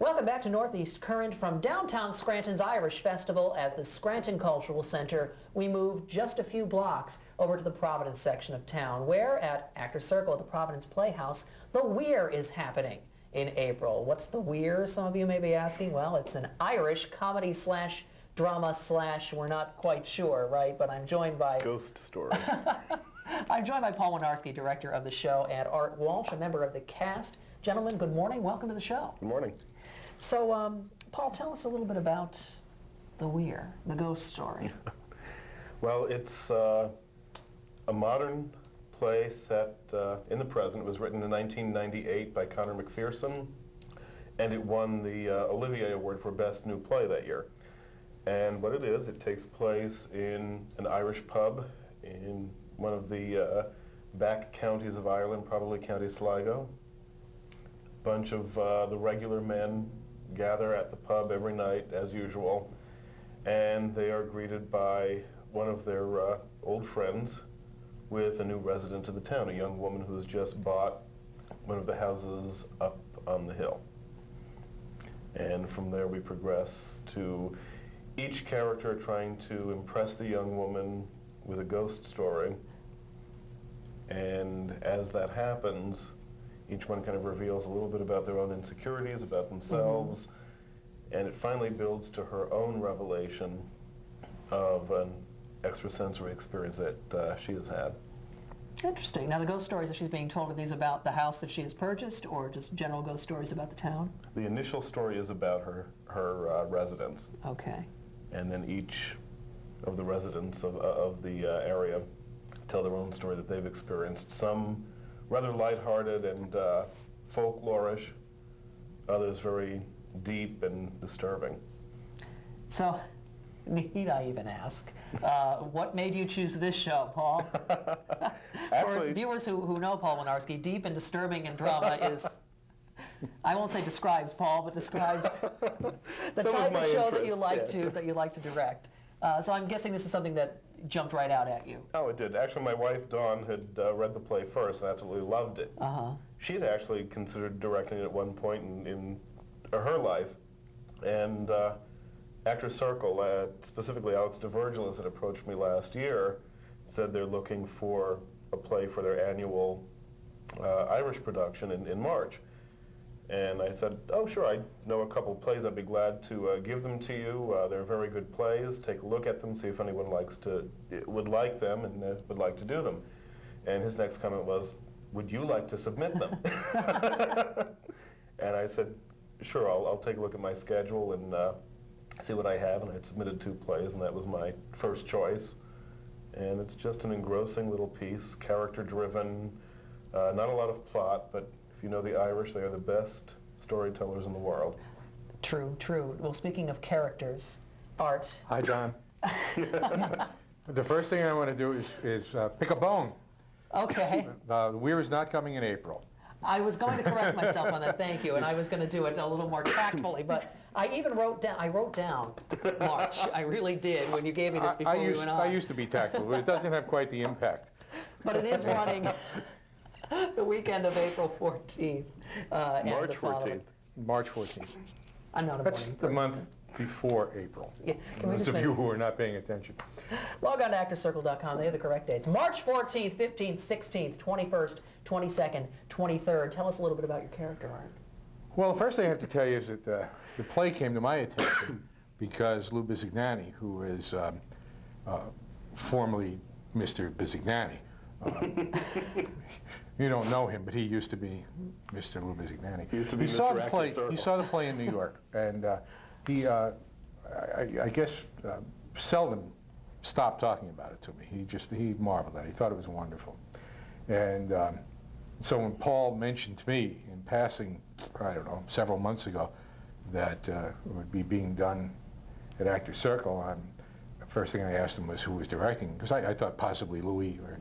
Welcome back to Northeast Current from downtown Scranton's Irish Festival at the Scranton Cultural Center. We moved just a few blocks over to the Providence section of town, where at Actors Circle at the Providence Playhouse, the Weir is happening in April. What's the Weir, some of you may be asking? Well, it's an Irish comedy slash drama slash, we're not quite sure, right? But I'm joined by... Ghost story. I'm joined by Paul Winarski, director of the show, and Art Walsh, a member of the cast. Gentlemen, good morning. Welcome to the show. Good morning. So, Paul, tell us a little bit about the Weir, the ghost story. Well, it's a modern play set in the present. It was written in 1998 by Conor McPherson, and it won the Olivier Award for Best New Play that year. And what it is, it takes place in an Irish pub in one of the back counties of Ireland, probably County Sligo. A bunch of the regular men gather at the pub every night, as usual, and they are greeted by one of their old friends with a new resident of the town, a young woman who has just bought one of the houses up on the hill. And from there we progress to each character trying to impress the young woman with a ghost story. And as that happens, each one kind of reveals a little bit about their own insecurities, about themselves, and it finally builds to her own revelation of an extrasensory experience that she has had. Interesting. Now, the ghost stories that she's being told, are these about the house that she has purchased, or just general ghost stories about the town? The initial story is about her residence. Okay. And then each of the residents of the area tell their own story that they've experienced. Some rather lighthearted and folklorish, others very deep and disturbing. So, need I even ask, what made you choose this show, Paul? Actually, for viewers who know Paul Winarski, deep and disturbing and drama is, I won't say describes Paul, but describes the type of show that you like to direct. So I'm guessing this is something that jumped right out at you. Oh, it did. Actually, my wife, Dawn, had read the play first and absolutely loved it. She had actually considered directing it at one point in her life. And Actors Circle, specifically Alex DeVirgilis, had approached me last year, said they're looking for a play for their annual Irish production in March. And I said, oh, sure, I know a couple plays. I'd be glad to give them to you. They're very good plays. Take a look at them, see if anyone would like them and would like to do them. And his next comment was, would you like to submit them? And I said, sure, I'll take a look at my schedule and see what I have. And I had submitted 2 plays, and that was my first choice. And it's just an engrossing little piece, character-driven, not a lot of plot, but if you know the Irish, they are the best storytellers in the world. True, true. Well, speaking of characters, Art. Hi, John. The first thing I want to do is pick a bone. Okay. The Weir is not coming in April. I was going to correct myself on that, thank you, and I was going to do it a little more tactfully, but I even wrote down March. I really did when you gave me this before we went on. I used to be tactful, but it doesn't have quite the impact. But it is running the weekend of April 14th. March 14th. March 14th. I'm not a That's morning the person. month before April. Yeah. Those of you who are not paying attention. Log on to actorscircle.com. They have the correct dates. March 14th, 15th, 16th, 21st, 22nd, 23rd. Tell us a little bit about your character, Art. Well, the first thing I have to tell you is that the play came to my attention because Lou Bisignani, who is formerly Mr. Bisignani, you don't know him, but he used to be Mr. Lou Bisignani. He used to be saw the play. He saw the play in New York, and he, I guess, seldom stopped talking about it to me. He marveled at it. He thought it was wonderful, and so when Paul mentioned to me in passing, I don't know, several months ago, that it would be being done at Actors Circle, the first thing I asked him was who was directing, because I thought possibly Louis or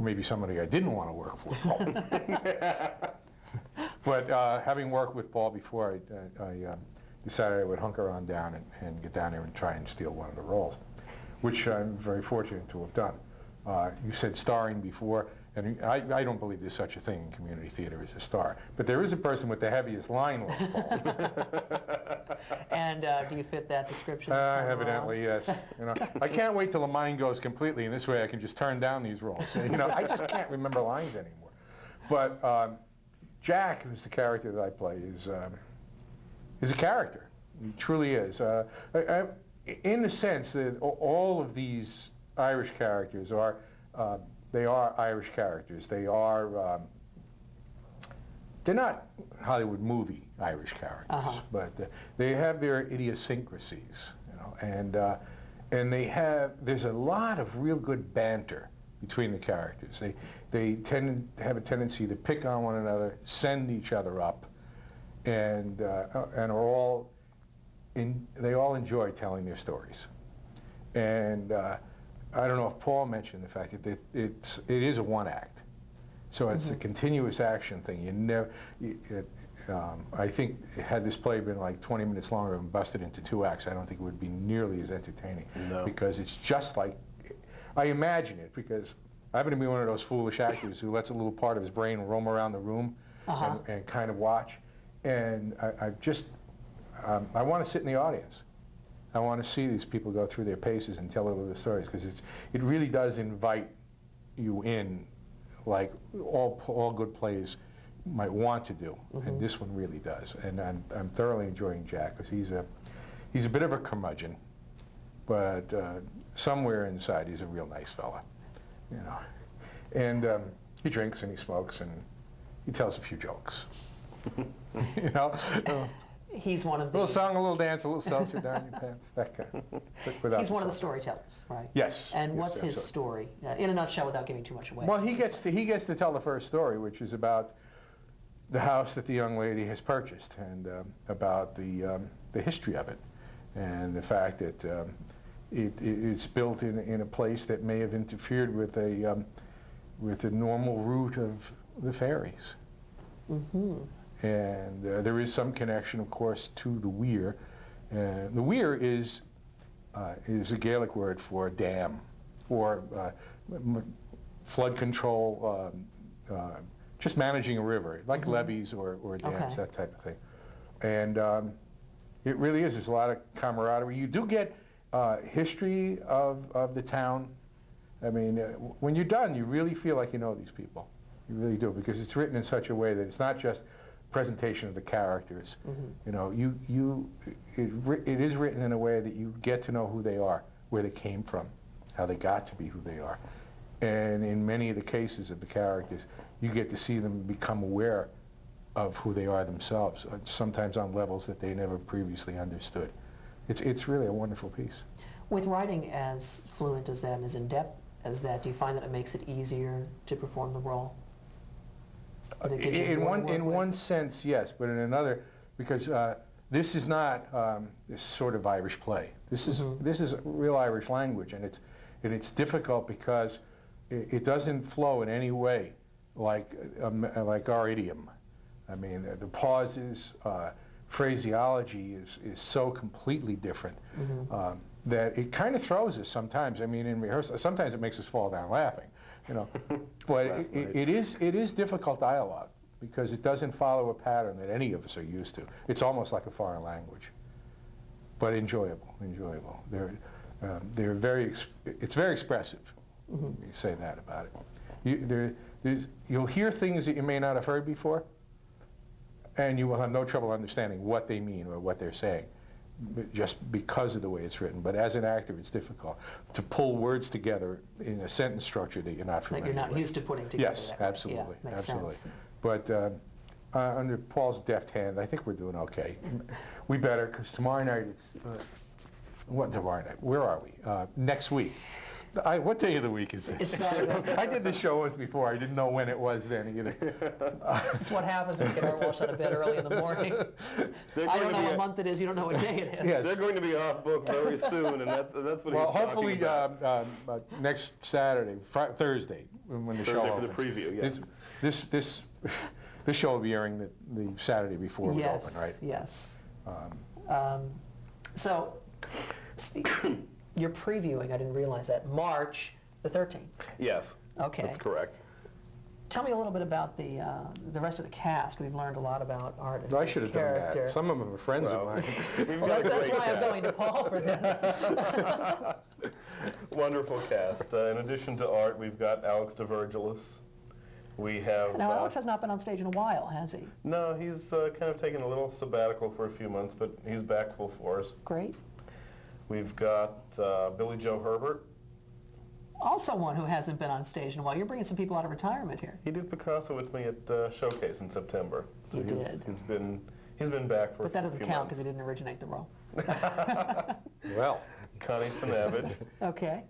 maybe somebody I didn't want to work for. But having worked with Paul before, I decided I would hunker on down and get down there and try and steal one of the roles, which I'm very fortunate to have done. You said starring before, and I don't believe there's such a thing in community theater as a star. But there is a person with the heaviest line like Paul. And do you fit that description this time Evidently, around? yes. You know, I can't wait till the mind goes completely, and this way I can just turn down these roles. You know, I just can't remember lines anymore. But Jack, who's the character that I play, is a character. He truly is. In the sense that all of these Irish characters are, they are Irish characters. They're not Hollywood movie Irish characters, but they have their idiosyncrasies, you know, and there's a lot of real good banter between the characters. They tend to have a tendency to pick on one another, send each other up, and they all enjoy telling their stories. And I don't know if Paul mentioned the fact that it is a one act. So it's a continuous action thing. You never, I think had this play been like 20 minutes longer and busted into 2 acts, I don't think it would be nearly as entertaining. No. Because it's just like, I imagine it, because I happen to be one of those foolish actors who lets a little part of his brain roam around the room and kind of watch. And I want to sit in the audience. I want to see these people go through their paces and tell little stories, because it really does invite you in, like all good plays might want to do, and this one really does. And I'm thoroughly enjoying Jack, because he's a bit of a curmudgeon, but somewhere inside he's a real nice fella, you know. And he drinks and he smokes and he tells a few jokes, you know. He's one of the... A little song, a little dance, a little seltzer down your pants, that kind. He's one of the storytellers, right? Yes. And yes, what's his story, in a nutshell, without giving too much away? Well, he gets to tell the first story, which is about the house that the young lady has purchased, and about the history of it, and the fact that it's built in a place that may have interfered with the normal route of the fairies. And there is some connection, of course, to the Weir. The Weir is a Gaelic word for dam, or flood control, just managing a river, like levees or dams, that type of thing. And it really is. There's a lot of camaraderie. You do get history of the town. I mean, when you're done, you really feel like you know these people. You really do, because it's written in such a way that it's not just presentation of the characters. You know, it is written in a way that you get to know who they are, where they came from, how they got to be who they are. And in many of the cases of the characters, you get to see them become aware of who they are themselves, sometimes on levels that they never previously understood. It's really a wonderful piece. With writing as fluent as that and as in-depth as that, do you find that it makes it easier to perform the role? In one sense, yes, but in another, because this is not this sort of Irish play. This is real Irish language, and it's difficult because it doesn't flow in any way like our idiom. I mean, the pauses, phraseology is so completely different that it kind of throws us sometimes. I mean, in rehearsal, sometimes it makes us fall down laughing, you know. But it is difficult dialogue, because it doesn't follow a pattern that any of us are used to. It's almost like a foreign language, but enjoyable. They're it's very expressive. You say that about it. You'll hear things that you may not have heard before, and you will have no trouble understanding what they mean or what they're saying, just because of the way it's written. But as an actor, it's difficult to pull words together in a sentence structure that you're not familiar with. That you're not used to putting together. Yes, absolutely, yeah, absolutely. Sense. But under Paul's deft hand, I think we're doing okay. We better, because tomorrow night, what tomorrow night? Where are we? Next week. What day of the week is this? It's Saturday. I did this show once before. I didn't know when it was then either. This is what happens when we get our Walsh out of bed early in the morning. I don't know what month it is. You don't know what day it is. Yes. They're going to be off book very soon, and that's what well, he's hopefully talking about. next Saturday, Thursday, when the show opens. For the preview, yes. This show will be airing the Saturday before we open, right? Yes. So, you're previewing, I didn't realize that, March the 13th. Yes. Okay. That's correct. Tell me a little bit about the rest of the cast. We've learned a lot about Art and I his should have done character. that. Some of them are friends of mine. We've Well, got a that's great why I'm cast. going to Paul for this. Wonderful cast. In addition to Art, we've got Alex DeVirgilis. We have... Now, Alex has not been on stage in a while, has he? No, he's kind of taken a little sabbatical for a few months, but he's back full force. Great. We've got Billy Joe Herbert. Also one who hasn't been on stage in a while. You're bringing some people out of retirement here. He did Picasso with me at Showcase in September. So He did. He's been back for But that a doesn't few count months. because he didn't originate the role. Well, Connie Sinavage Okay.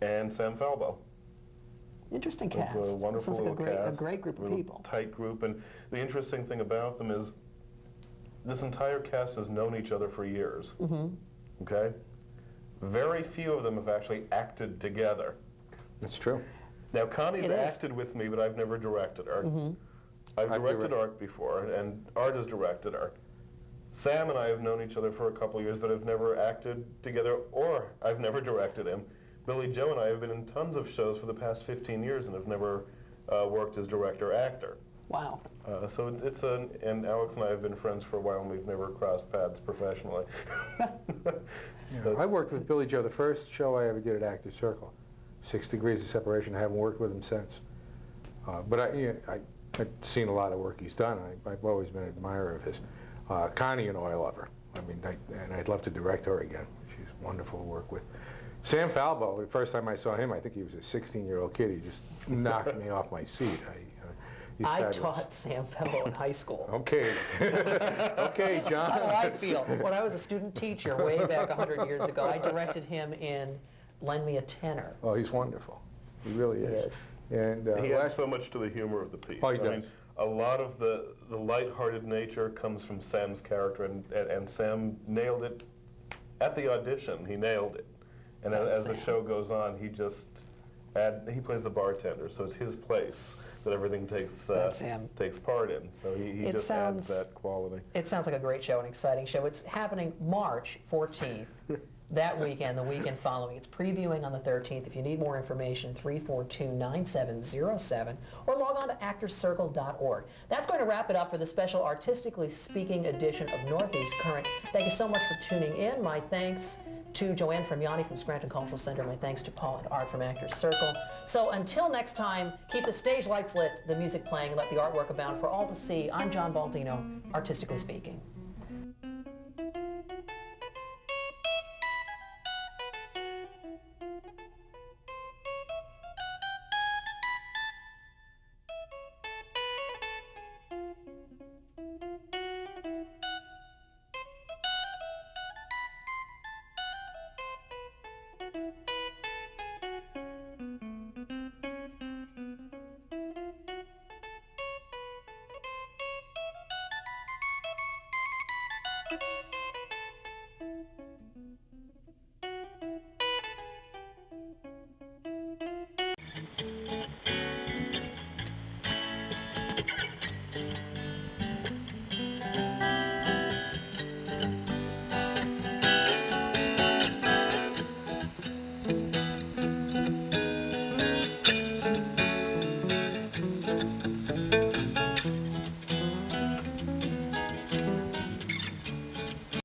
and Sam Falbo. Interesting It's cast. a wonderful Sounds like little a cast. great group of little people. Tight group. And the interesting thing about them is this entire cast has known each other for years. Okay? Very few of them have actually acted together. that's true. Now, Connie's It is. acted with me, but I've never directed her. I've I've directed direct- Art before, and Art has directed her. Sam and I have known each other for a couple years, but have never acted together, or I've never directed him. Billy Joe and I have been in tons of shows for the past 15 years and have never worked as director-actor. Wow. So and Alex and I have been friends for a while, and we've never crossed paths professionally. I worked with Billy Joe the first show I ever did at Actors Circle. 6 Degrees of Separation. I haven't worked with him since. But I've seen a lot of work he's done. I've always been an admirer of his. Connie and I love her. I mean, and I'd love to direct her again. She's wonderful to work with. Sam Falbo, the first time I saw him, I think he was a 16-year-old kid. He just knocked me off my seat. He's I fabulous. taught Sam Fellow in high school. Okay. Okay, John. How do I feel? When I was a student teacher way back 100 years ago, I directed him in Lend Me a Tenor. Oh, he's wonderful. He really is. Yes. And He adds so much to the humor of the piece. Oh, he I does. mean, a lot of the lighthearted nature comes from Sam's character, and Sam nailed it at the audition. He nailed it. And That's as the Sam. show goes on, he he plays the bartender, so it's his place that everything That's him. takes part in. So he It just sounds- adds that quality. It sounds like a great show, an exciting show. It's happening March 14th, that weekend, the weekend following. It's previewing on the 13th. If you need more information, 342-9707, or log on to actorscircle.org. That's going to wrap it up for the special Artistically Speaking edition of Northeast Current. Thank you so much for tuning in. My thanks to Joanne Fremiani from Scranton Cultural Center. My thanks to Paul and Art from Actors Circle. So until next time, keep the stage lights lit, the music playing, and let the artwork abound for all to see. I'm John Baldino, Artistically Speaking.